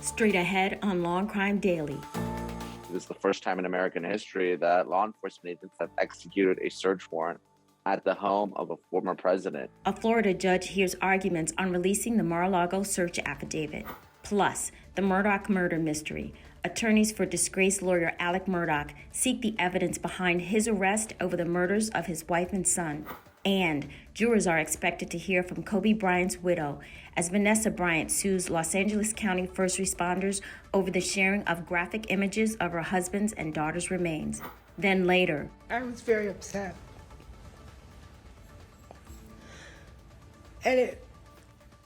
Straight ahead on Law&Crime Daily. This is the first time in American history that law enforcement agents have executed a search warrant at the home of a former president. A Florida judge hears arguments on releasing the Mar-a-Lago search affidavit. Plus, the Murdaugh murder mystery. Attorneys for disgraced lawyer Alex Murdaugh seek the evidence behind his arrest over the murders of his wife and son. And jurors are expected to hear from Kobe Bryant's widow as Vanessa Bryant sues Los Angeles County first responders over the sharing of graphic images of her husband's and daughter's remains. Then later, I was very upset. And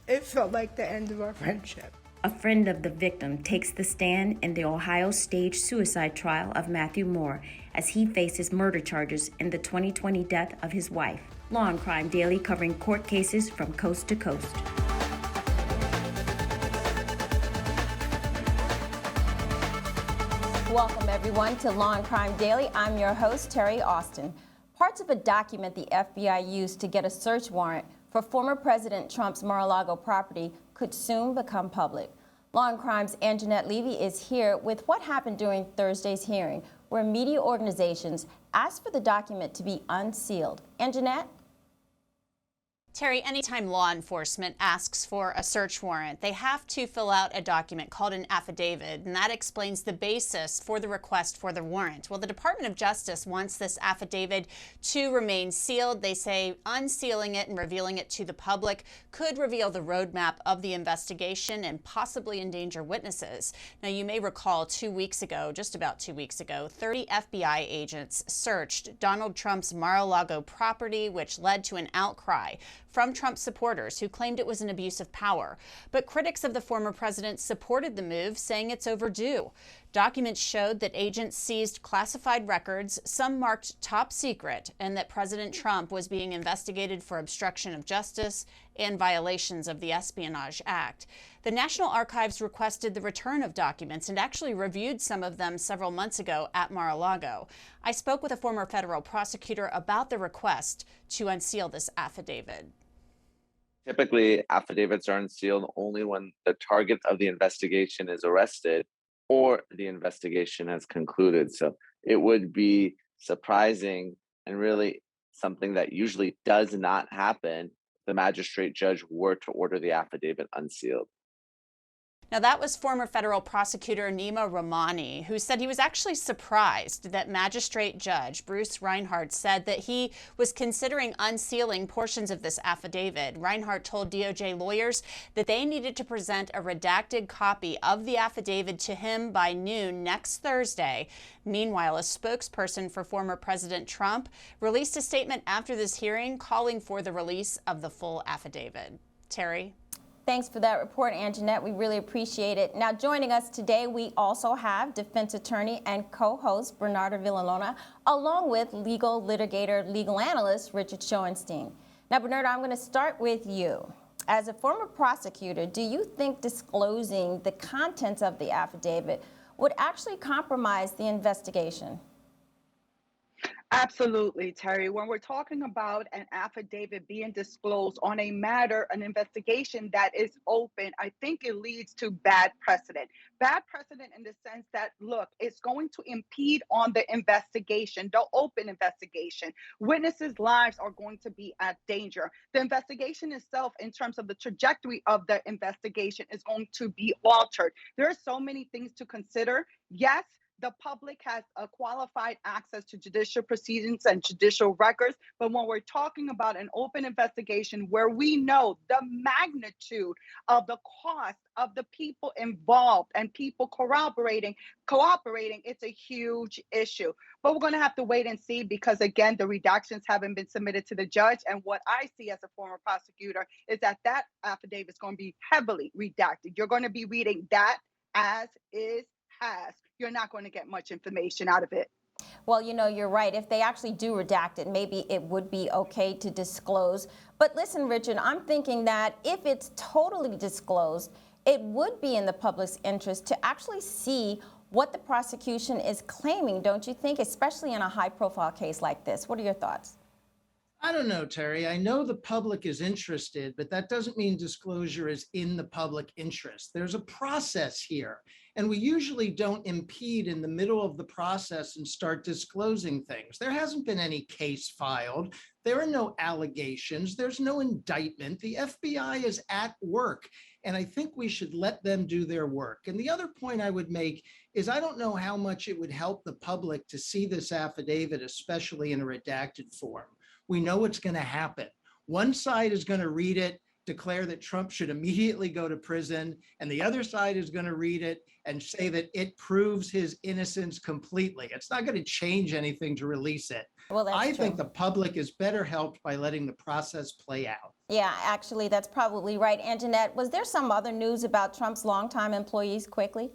it felt like the end of our friendship. a friend of the victim takes the stand in the Ohio staged suicide trial of Matthew Moore as he faces murder charges in the 2020 death of his wife. Law&Crime Daily covering court cases from coast to coast. Welcome everyone to Law&Crime Daily. I'm your host, Terry Austin. Parts of a document the FBI used to get a search warrant for former President Trump's Mar-a-Lago property could soon become public. Law&Crime's Anjanette Levy is here with what happened during Thursday's hearing, where media organizations asked for the document to be unsealed. Anjanette? Terry, anytime law enforcement asks for a search warrant, they have to fill out a document called an affidavit, and that explains the basis for the request for the warrant. Well, the Department of Justice wants this affidavit to remain sealed. They say unsealing it and revealing it to the public could reveal the roadmap of the investigation and possibly endanger witnesses. Now, you may recall 2 weeks ago, just about 2 weeks ago, 30 FBI agents searched Donald Trump's Mar-a-Lago property, which led to an outcry from Trump supporters who claimed it was an abuse of power. But critics of the former president supported the move, saying it's overdue. Documents showed that agents seized classified records, some marked top secret, and that President Trump was being investigated for obstruction of justice and violations of the Espionage Act. The National Archives requested the return of documents and actually reviewed some of them several months ago at Mar-a-Lago. I spoke with a former federal prosecutor about the request to unseal this affidavit. Typically, affidavits are unsealed only when the target of the investigation is arrested or the investigation has concluded. So it would be surprising and really something that usually does not happen if the magistrate judge were to order the affidavit unsealed. Now, that was former federal prosecutor Nima Rahmani, who said he was actually surprised that Magistrate Judge Bruce Reinhart said that he was considering unsealing portions of this affidavit. Reinhart told DOJ lawyers that they needed to present a redacted copy of the affidavit to him by noon next Thursday. Meanwhile, a spokesperson for former President Trump released a statement after this hearing calling for the release of the full affidavit. Terry? Thanks for that report, Anjanette. We really appreciate it. Now, joining us today, we also have defense attorney and co-host Bernardo Villalona, along with legal litigator, legal analyst Richard Schoenstein. Now, Bernardo, I'm going to start with you. As a former prosecutor, do you think disclosing the contents of the affidavit would actually compromise the investigation? Absolutely, Terry. When we're talking about an affidavit being disclosed on a matter, an investigation that is open, I think it leads to bad precedent. Bad precedent in the sense that, look, it's going to impede on the investigation, the open investigation. Witnesses' lives are going to be at danger. The investigation itself, in terms of the trajectory of the investigation, is going to be altered. There are so many things to consider. Yes, the public has a qualified access to judicial proceedings and judicial records. But when we're talking about an open investigation where we know the magnitude of the cost of the people involved and people cooperating, it's a huge issue. But we're going to have to wait and see because, again, the redactions haven't been submitted to the judge. And what I see as a former prosecutor is that that affidavit is going to be heavily redacted. You're going to be reading that as is, has. You're not going to get much information out of it. Well, you know, you're right. If they actually do redact it, maybe it would be okay to disclose. But listen, Richard, I'm thinking that if it's totally disclosed, it would be in the public's interest to actually see what the prosecution is claiming, don't you think, especially in a high-profile case like this? What are your thoughts? I don't know, Terry. I know the public is interested, but that doesn't mean disclosure is in the public interest. There's a process here, and we usually don't impede in the middle of the process and start disclosing things. There hasn't been any case filed. There are no allegations. There's no indictment. The FBI is at work, and I think we should let them do their work. And the other point I would make is I don't know how much it would help the public to see this affidavit, especially in a redacted form. We know what's going to happen. One side is going to read it, declare that Trump should immediately go to prison, and the other side is going to read it and say that it proves his innocence completely. It's not going to change anything to release it. Well, that's I true. think the public is better helped by letting the process play out. Yeah, actually, that's probably right. And Jeanette, was there some other news about Trump's longtime employees quickly?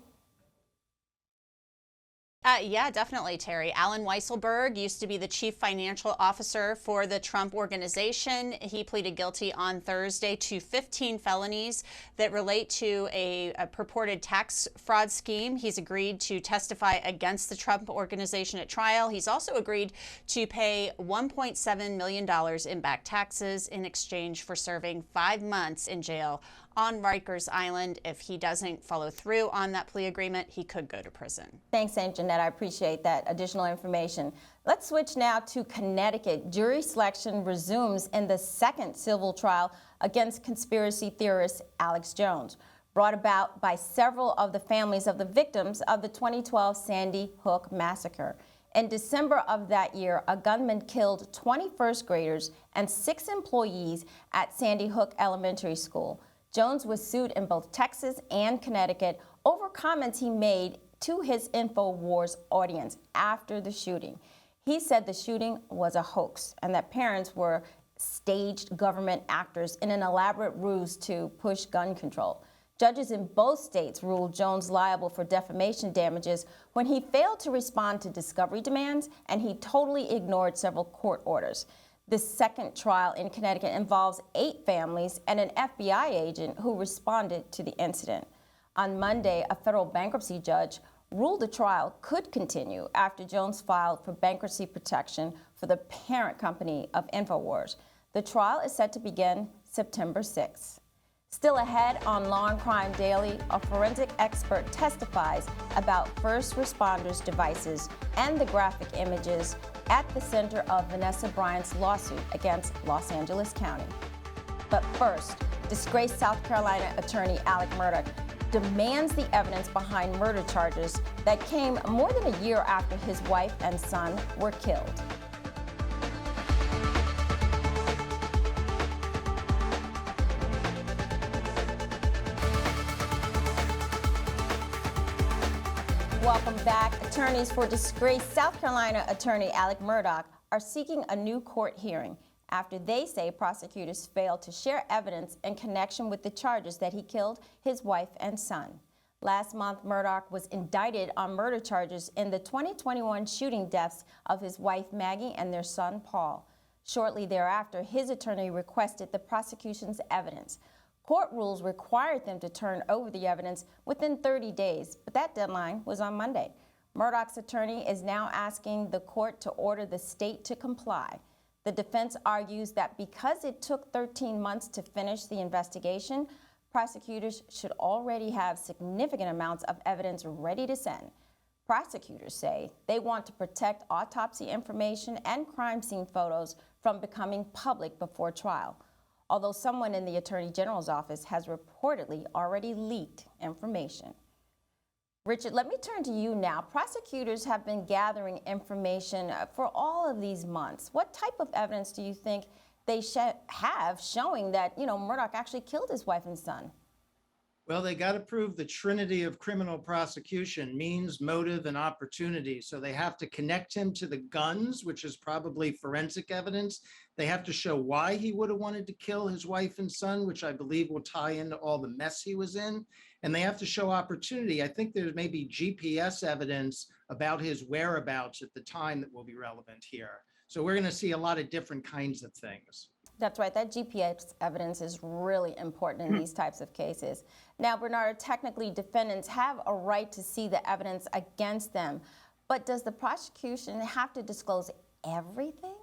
Yeah, definitely, Terry. Alan Weisselberg used to be the chief financial officer for the Trump organization. He pleaded guilty on Thursday to 15 felonies that relate to a purported tax fraud scheme. He's agreed to testify against the Trump organization at trial. He's also agreed to pay $1.7 million in back taxes in exchange for serving 5 months in jail on Rikers Island. If he doesn't follow through on that plea agreement, he could go to prison. Thanks, Aunt Jeanette. I appreciate that additional information. Let's switch now to Connecticut. Jury selection resumes in the second civil trial against conspiracy theorist Alex Jones, brought about by several of the families of the victims of the 2012 Sandy Hook massacre. In December of that year, a gunman killed 20 first graders and 6 employees at Sandy Hook Elementary School. Jones was sued in both Texas and Connecticut over comments he made to his InfoWars audience after the shooting. He said the shooting was a hoax and that parents were staged government actors in an elaborate ruse to push gun control. Judges in both states ruled Jones liable for defamation damages when he failed to respond to discovery demands and he totally ignored several court orders. The second trial in Connecticut involves 8 families and an FBI agent who responded to the incident. On Monday, a federal bankruptcy judge ruled the trial could continue after Jones filed for bankruptcy protection for the parent company of InfoWars. The trial is set to begin September 6th. Still ahead on Law&Crime Daily, a forensic expert testifies about first responders' devices and the graphic images at the center of Vanessa Bryant's lawsuit against Los Angeles County. But first, disgraced South Carolina attorney Alex Murdaugh demands the evidence behind murder charges that came more than a year after his wife and son were killed. Welcome back. Attorneys for disgraced South Carolina attorney Alex Murdaugh are seeking a new court hearing after they say prosecutors failed to share evidence in connection with the charges that he killed his wife and son. Last month, Murdaugh was indicted on murder charges in the 2021 shooting deaths of his wife Maggie and their son Paul. Shortly thereafter, his attorney requested the prosecution's evidence. Court rules required them to turn over the evidence within 30 days, but that deadline was on Monday. Murdaugh's attorney is now asking the court to order the state to comply. The defense argues that because it took 13 months to finish the investigation, prosecutors should already have significant amounts of evidence ready to send. Prosecutors say they want to protect autopsy information and crime scene photos from becoming public before trial, although someone in the Attorney General's office has reportedly already leaked information. Richard, let me turn to you now. Prosecutors have been gathering information for all of these months. What type of evidence do you think they have showing that, Murdaugh actually killed his wife and son? Well, they got to prove the trinity of criminal prosecution: means, motive, and opportunity. So they have to connect him to the guns, which is probably forensic evidence. They have to show why he would have wanted to kill his wife and son, which I believe will tie into all the mess he was in. And they have to show opportunity. I think there may be GPS evidence about his whereabouts at the time that will be relevant here. So we're going to see a lot of different kinds of things. That's right. That GPS evidence is really important in these types of cases. Now, Bernard, technically defendants have a right to see the evidence against them, but does the prosecution have to disclose everything?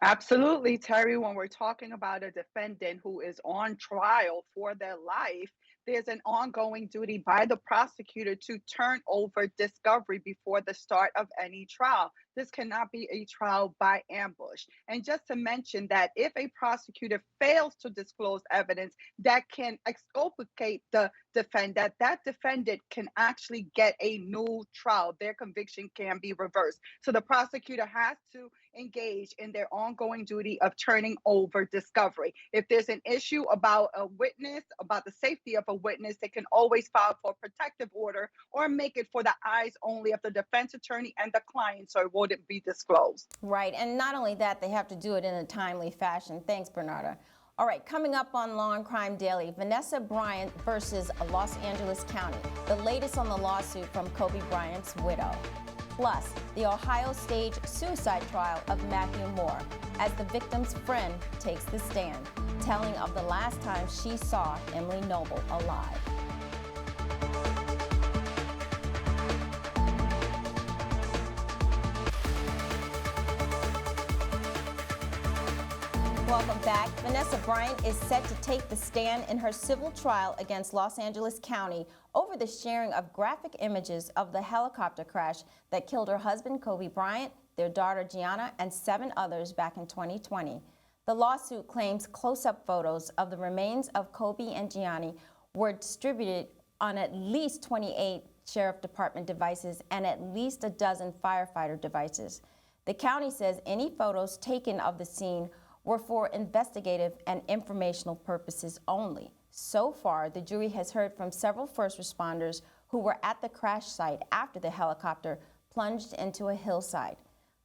Absolutely, Terry. When we're talking about a defendant who is on trial for their life, there's an ongoing duty by the prosecutor to turn over discovery before the start of any trial. This cannot be a trial by ambush. And just to mention that if a prosecutor fails to disclose evidence that can exculpate the defendant, that defendant can actually get a new trial. Their conviction can be reversed. So the prosecutor has to engage in their ongoing duty of turning over discovery. If there's an issue about a witness, about the safety of a witness, they can always file for a protective order or make it for the eyes only of the defense attorney and the client so it wouldn't be disclosed. Right, and not only that, they have to do it in a timely fashion. Thanks, Bernarda. All right, coming up on Law and Crime Daily, Vanessa Bryant versus Los Angeles County, the latest on the lawsuit from Kobe Bryant's widow. Plus, the Ohio stage suicide trial of Matthew Moore, as the victim's friend takes the stand, telling of the last time she saw Emily Noble alive. Welcome back. Vanessa Bryant is set to take the stand in her civil trial against Los Angeles County over the sharing of graphic images of the helicopter crash that killed her husband, Kobe Bryant, their daughter, Gianna, and 7 others back in 2020. The lawsuit claims close-up photos of the remains of Kobe and Gianni were distributed on at least 28 Sheriff Department devices and at least a dozen firefighter devices. The county says any photos taken of the scene were for investigative and informational purposes only. So far, the jury has heard from several first responders who were at the crash site after the helicopter plunged into a hillside.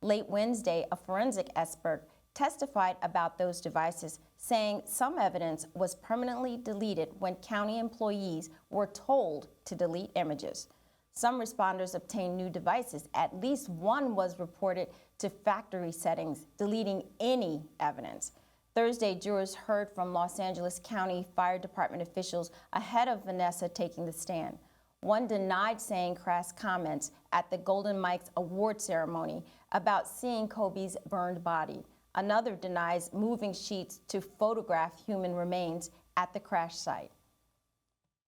Late Wednesday, a forensic expert testified about those devices, saying some evidence was permanently deleted when county employees were told to delete images. Some responders obtained new devices. At least one was reported to factory settings, deleting any evidence. Thursday, jurors heard from Los Angeles County Fire Department officials ahead of Vanessa taking the stand. One denied saying crass comments at the Golden Mike's award ceremony about seeing Kobe's burned body. Another denies moving sheets to photograph human remains at the crash site.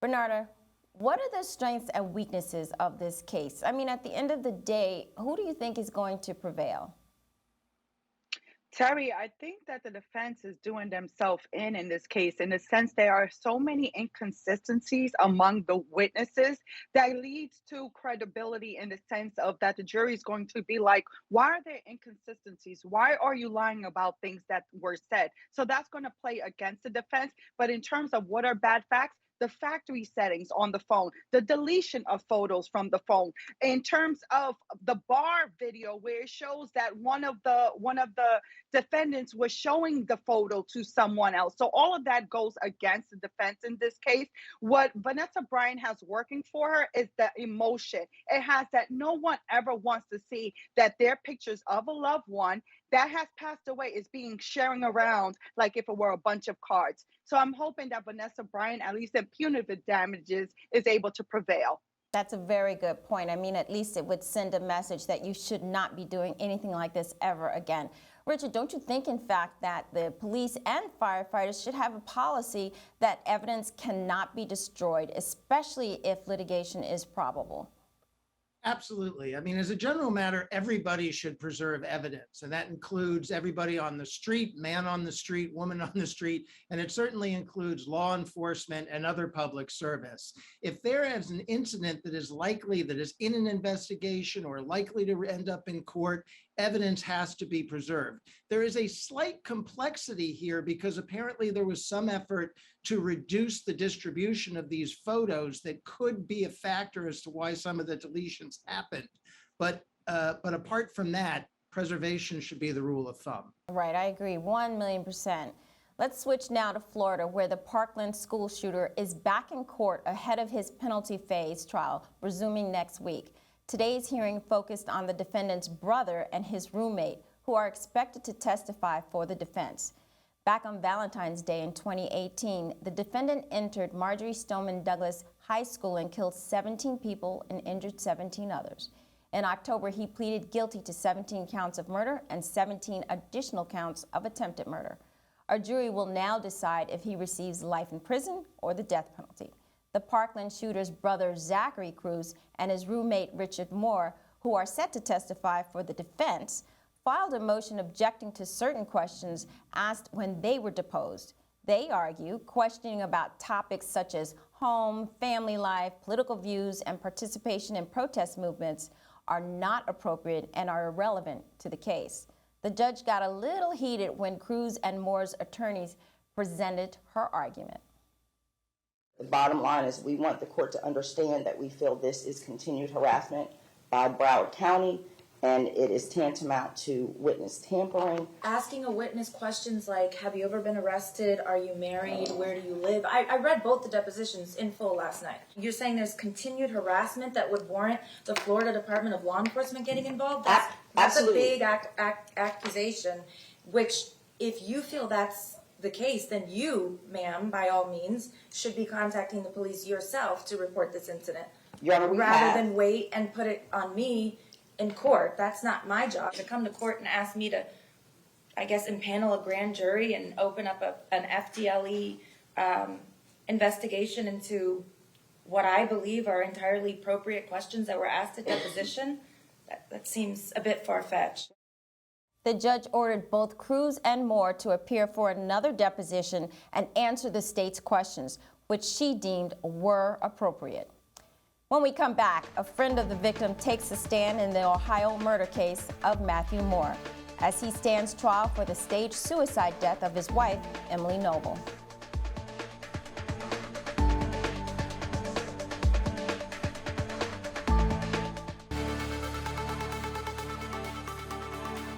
Bernarda, what are the strengths and weaknesses of this case? I mean, at the end of the day, who do you think is going to prevail? Terry, I think that the defense is doing themselves in this case, in the sense there are so many inconsistencies among the witnesses that leads to credibility, in the sense of that the jury is going to be like, why are there inconsistencies? Why are you lying about things that were said? So that's going to play against the defense. But in terms of what are bad facts, the factory settings on the phone, the deletion of photos from the phone, in terms of the bar video where it shows that one of the defendants was showing the photo to someone else. So all of that goes against the defense in this case. What Vanessa Bryant has working for her is the emotion. It has that no one ever wants to see that their pictures of a loved one that has passed away is being sharing around like if it were a bunch of cards. So I'm hoping that Vanessa Bryant, at least in punitive damages, is able to prevail. That's a very good point. I mean, at least it would send a message that you should not be doing anything like this ever again. Richard, don't you think, in fact, that the police and firefighters should have a policy that evidence cannot be destroyed, especially if litigation is probable? Absolutely. I mean, as a general matter, everybody should preserve evidence, and that includes everybody on the street, man on the street, woman on the street, and it certainly includes law enforcement and other public service. If there is an incident that is likely, that is in an investigation or likely to end up in court, evidence has to be preserved. There is a slight complexity here because apparently there was some effort to reduce the distribution of these photos that could be a factor as to why some of the deletions happened. But apart from that, preservation should be the rule of thumb. Right, I agree, 1,000,000%. Let's switch now to Florida, where the Parkland school shooter is back in court ahead of his penalty phase trial, resuming next week. Today's hearing focused on the defendant's brother and his roommate, who are expected to testify for the defense. Back on Valentine's Day in 2018, the defendant entered Marjorie Stoneman Douglas High School and killed 17 people and injured 17 others. In October, he pleaded guilty to 17 counts of murder and 17 additional counts of attempted murder. Our jury will now decide if he receives life in prison or the death penalty. The Parkland shooter's brother, Zachary Cruz, and his roommate, Richard Moore, who are set to testify for the defense, filed a motion objecting to certain questions asked when they were deposed. They argue questioning about topics such as home, family life, political views, and participation in protest movements are not appropriate and are irrelevant to the case. The judge got a little heated when Cruz and Moore's attorneys presented her argument. The bottom line is we want the court to understand that we feel this is continued harassment by Broward County, and it is tantamount to witness tampering. Asking a witness questions like, have you ever been arrested? Are you married? Where do you live? I read both the depositions in full last night. You're saying there's continued harassment that would warrant the Florida Department of Law Enforcement getting involved? That's a big accusation, which if you feel that's the case, then you, ma'am, by all means, should be contacting the police yourself to report this incident. Your Honor, rather than wait and put it on me in court. That's not my job to come to court and ask me to, I guess, impanel a grand jury and open up an FDLE investigation into what I believe are entirely appropriate questions that were asked at deposition. That seems a bit far-fetched. The judge ordered both Cruz and Moore to appear for another deposition and answer the state's questions, which she deemed were appropriate. When we come back, a friend of the victim takes a stand in the Ohio murder case of Matthew Moore as he stands trial for the staged suicide death of his wife, Emily Noble.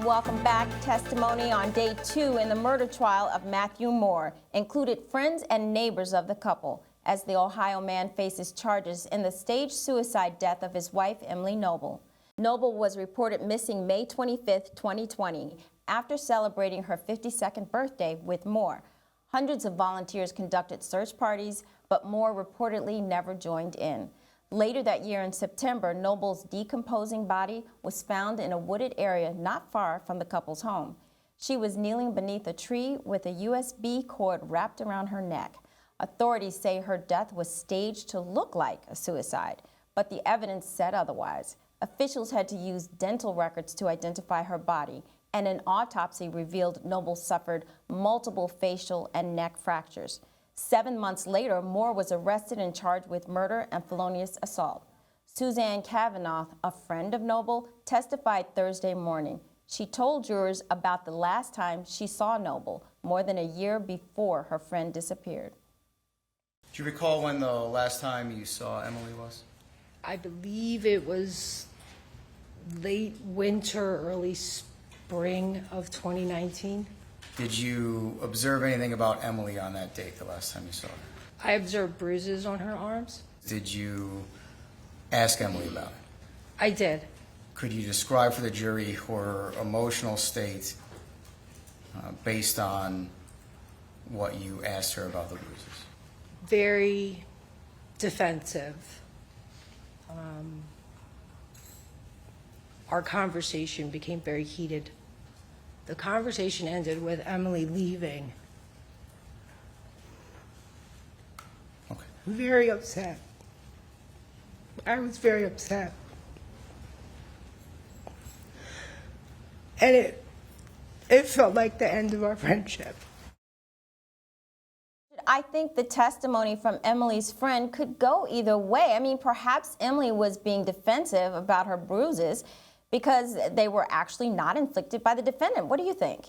Welcome back. Testimony on day 2 in the murder trial of Matthew Moore included friends and neighbors of the couple, as the Ohio man faces charges in the staged suicide death of his wife, Emily Noble. Noble was reported missing May 25, 2020, after celebrating her 52nd birthday with Moore. Hundreds of volunteers conducted search parties, but Moore reportedly never joined in. Later that year in September, Noble's decomposing body was found in a wooded area not far from the couple's home. She was kneeling beneath a tree with a USB cord wrapped around her neck. Authorities say her death was staged to look like a suicide, but the evidence said otherwise. Officials had to use dental records to identify her body, and an autopsy revealed Noble suffered multiple facial and neck fractures. 7 months later, Moore was arrested and charged with murder and felonious assault. Suzanne Kavanaugh, a friend of Noble, testified Thursday morning. She told jurors about the last time she saw Noble, more than a year before her friend disappeared. Do you recall when the last time you saw Emily was? I believe it was late winter, early spring of 2019. Did you observe anything about Emily on that date, the last time you saw her? I observed bruises on her arms. Did you ask Emily about it? I did. Could you describe for the jury her emotional state based on what you asked her about the bruises? Very defensive. Our conversation became very heated. The conversation ended with Emily leaving. Okay. Very upset. I was very upset. And it felt like the end of our friendship. I think the testimony from Emily's friend could go either way. I mean, perhaps Emily was being defensive about her bruises because they were actually not inflicted by the defendant. What do you think?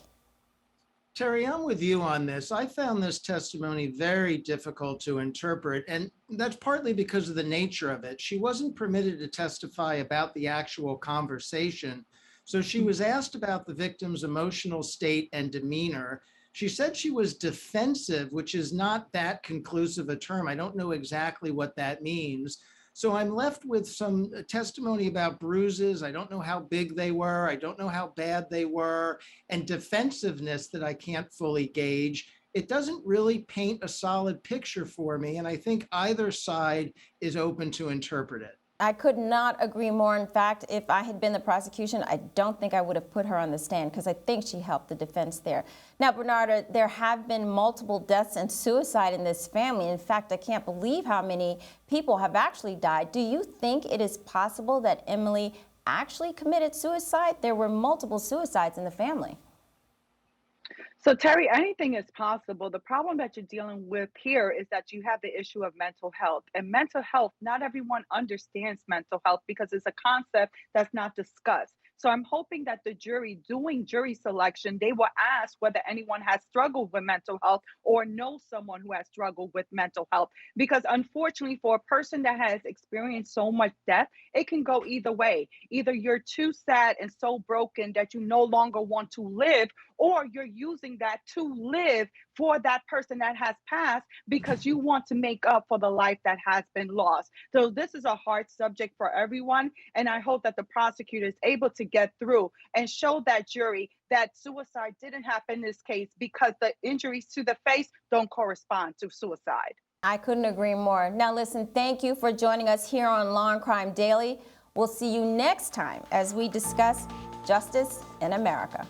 Terry, I'm with you on this. I found this testimony very difficult to interpret, and that's partly because of the nature of it. She wasn't permitted to testify about the actual conversation, so she was asked about the victim's emotional state and demeanor. She said she was defensive, which is not that conclusive a term. I don't know exactly what that means. So I'm left with some testimony about bruises. I don't know how big they were. I don't know how bad they were, and defensiveness that I can't fully gauge. It doesn't really paint a solid picture for me, and I think either side is open to interpret it. I could not agree more. In fact, if I had been the prosecution, I don't think I would have put her on the stand because I think she helped the defense there. Now, Bernarda, there have been multiple deaths and suicide in this family. In fact, I can't believe how many people have actually died. Do you think it is possible that Emily actually committed suicide? There were multiple suicides in the family. So, Terry, anything is possible. The problem that you're dealing with here is that you have the issue of mental health. And mental health, not everyone understands mental health because it's a concept that's not discussed. So I'm hoping that the jury, doing jury selection, they will ask whether anyone has struggled with mental health or know someone who has struggled with mental health. Because unfortunately, for a person that has experienced so much death, it can go either way. Either you're too sad and so broken that you no longer want to live, or you're using that to live for that person that has passed because you want to make up for the life that has been lost. So this is a hard subject for everyone, and I hope that the prosecutor is able to get through and show that jury that suicide didn't happen in this case because the injuries to the face don't correspond to suicide. I couldn't agree more. Now listen, thank you for joining us here on Law and Crime Daily. We'll see you next time as we discuss justice in America.